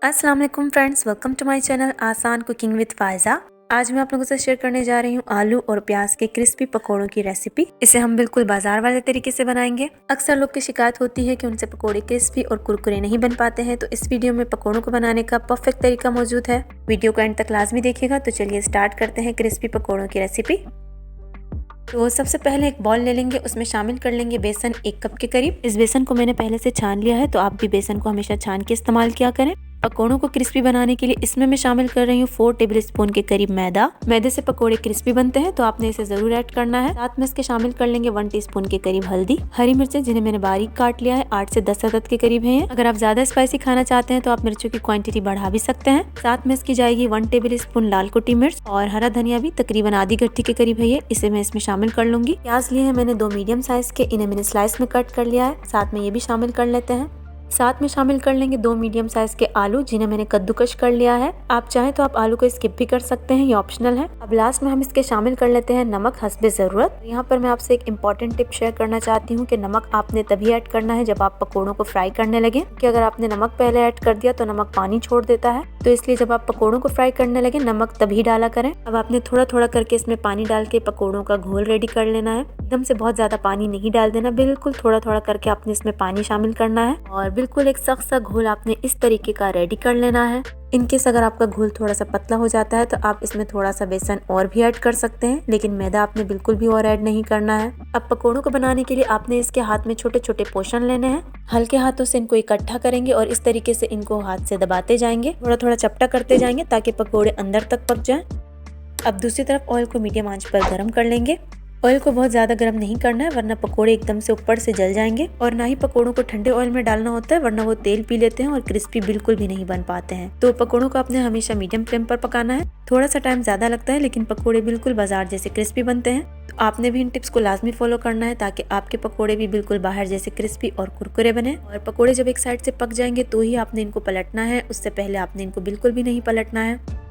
अस्सलाम वालेकुम friends, welcome to my channel Aasan cooking with Faiza. आज मैं आप लोगों से शेयर करने जा रही हूँ आलू और प्याज के क्रिस्पी पकोड़ों की रेसिपी। इसे हम बिल्कुल बाजार वाले तरीके से बनाएंगे। अक्सर लोग की शिकायत होती है कि उनसे पकोड़े क्रिस्पी और कुरकुरे नहीं बन पाते हैं, तो इस वीडियो में पकोड़ों को बनाने का परफेक्ट तरीका मौजूद है। वीडियो को एंड तक लाजमी देखिएगा। तो चलिए स्टार्ट करते हैं क्रिस्पी पकोड़ों की रेसिपी। तो सबसे पहले एक बॉल ले लेंगे, उसमें शामिल कर लेंगे बेसन 1 कप के करीब। इस बेसन को मैंने पहले से छान लिया है, तो आप भी बेसन को हमेशा छान के इस्तेमाल किया करें। पकोड़ों को क्रिस्पी बनाने के लिए इसमें मैं शामिल कर रही हूँ 4 टेबल स्पून के करीब मैदा। मैदे से पकोड़े क्रिस्पी बनते हैं, तो आपने इसे जरूर ऐड करना है। साथ में इसके शामिल कर लेंगे 1 टीस्पून के करीब हल्दी। हरी मिर्चें जिन्हें मैंने बारीक काट लिया है, 8 से 10 अदद के करीब है। अगर आप ज्यादा स्पाइसी खाना चाहते हैं तो आप मिर्चों की क्वांटिटी बढ़ा भी सकते हैं। साथ में इसकी जाएगी 1 टेबल स्पून लाल कुटी मिर्च और हरा धनिया भी तकरीबन आधी गट्ठी के करीब है ये, इसे मैं इसमें शामिल कर लूंगी। प्याज लिए हैं मैंने 2 मीडियम साइज के, इन्हें मैंने स्लाइस में कट कर लिया है, साथ में ये भी शामिल कर लेते हैं। साथ में शामिल कर लेंगे 2 मीडियम साइज के आलू, जिन्हें मैंने कद्दूकश कर लिया है। आप चाहें तो आप आलू को स्किप भी कर सकते हैं, ये ऑप्शनल है। अब लास्ट में हम इसके शामिल कर लेते हैं नमक हस्बे जरूरत। यहाँ पर मैं आपसे एक इम्पॉर्टेंट टिप शेयर करना चाहती हूँ कि नमक आपने तभी ऐड करना है जब आप पकोड़ों को फ्राई करने लगे, क्योंकि अगर आपने नमक पहले ऐड कर दिया तो नमक पानी छोड़ देता है। तो इसलिए जब आप पकोड़ों को फ्राई करने लगे नमक तभी डाला करें। अब आपने थोड़ा थोड़ा करके इसमें पानी डाल के पकोड़ों का घोल रेडी कर लेना है। एकदम से बहुत ज्यादा पानी नहीं डाल देना, बिल्कुल थोड़ा थोड़ा करके आपने इसमें पानी शामिल करना है और बिल्कुल एक सख्त सा घोल आपने इस तरीके का रेडी कर लेना है। इनकेस अगर आपका घोल थोड़ा सा पतला हो जाता है तो आप इसमें थोड़ा सा बेसन और भी ऐड कर सकते हैं, लेकिन मैदा आपने बिल्कुल भी और ऐड नहीं करना है। अब पकोड़ों को बनाने के लिए आपने इसके हाथ में छोटे छोटे पोर्शन लेने हैं। हल्के हाथों से इनको इकट्ठा करेंगे और इस तरीके से इनको हाथ से दबाते जाएंगे, थोड़ा थोड़ा चपटा करते जाएंगे ताकि पकोड़े अंदर तक पक जाएं। अब दूसरी तरफ ऑयल को मीडियम आंच पर गर्म कर लेंगे। ऑयल को बहुत ज्यादा गर्म नहीं करना है, वरना पकोड़े एकदम से ऊपर से जल जाएंगे। और ना ही पकोड़ों को ठंडे ऑयल में डालना होता है, वरना वो तेल पी लेते हैं और क्रिस्पी बिल्कुल भी नहीं बन पाते हैं। तो पकोड़ों को आपने हमेशा मीडियम फ्लेम पर पकाना है। थोड़ा सा टाइम ज्यादा लगता है, लेकिन पकोड़े बिल्कुल बाजार जैसे क्रिस्पी बनते हैं। तो आपने भी इन टिप्स को लाजमी फॉलो करना है ताकि आपके पकोड़े भी बिल्कुल बाहर जैसे क्रिस्पी और कुरकुरे बने। और पकोड़े जब एक साइड से पक जाएंगे तो ही आपने इनको पलटना है, उससे पहले आपने इनको बिल्कुल भी नहीं पलटना है।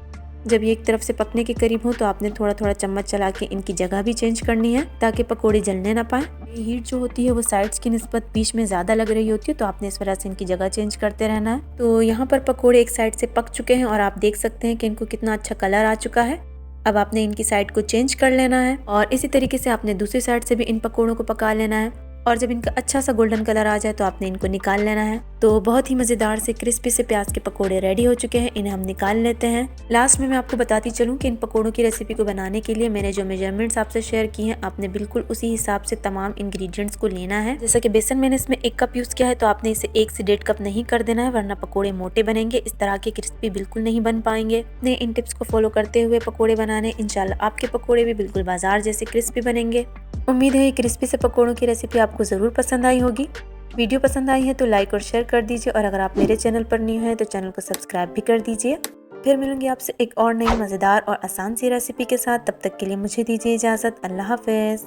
जब ये एक तरफ से पकने के करीब हो तो आपने थोड़ा थोड़ा चम्मच चला के इनकी जगह भी चेंज करनी है ताकि पकोड़े जलने ना पाए। ये हीट जो होती है वो साइड्स की निस्बत बीच में ज्यादा लग रही होती है, तो आपने इस वजह से इनकी जगह चेंज करते रहना है। तो यहाँ पर पकोड़े एक साइड से पक चुके हैं और आप देख सकते हैं कि इनको कितना अच्छा कलर आ चुका है। अब आपने इनकी साइड को चेंज कर लेना है और इसी तरीके से आपने दूसरी साइड से भी इन पकोड़ों को पका लेना है। और जब इनका अच्छा सा गोल्डन कलर आ जाए तो आपने इनको निकाल लेना है। तो बहुत ही मजेदार से क्रिस्पी से प्याज के पकोड़े रेडी हो चुके हैं, इन्हें हम निकाल लेते हैं। लास्ट में मैं आपको बताती चलूं कि इन पकोड़ों की रेसिपी को बनाने के लिए मैंने जो मेजरमेंट्स आपसे शेयर की हैं, आपने बिल्कुल उसी हिसाब से तमाम इंग्रेडिएंट्स को लेना है। जैसा कि बेसन मैंने इसमें 1 कप यूज किया है, तो आपने इसे 1 से 1.5 कप नहीं कर देना है, वरना पकोड़े मोटे बनेंगे, इस तरह के क्रिस्पी बिल्कुल नहीं बन पाएंगे। अपने इन टिप्स को फॉलो करते हुए पकोड़े बनाने, इंशाल्लाह आपके पकोड़े भी बिल्कुल बाजार जैसे क्रिस्पी बनेंगे। उम्मीद है ये क्रिस्पी से पकोड़ों की रेसिपी आपको जरूर पसंद आई होगी। वीडियो पसंद आई है तो लाइक और शेयर कर दीजिए, और अगर आप मेरे चैनल पर न्यू हैं तो चैनल को सब्सक्राइब भी कर दीजिए। फिर मिलूंगी आपसे एक और नई मजेदार और आसान सी रेसिपी के साथ। तब तक के लिए मुझे दीजिए इजाजत। अल्लाह हाफिज।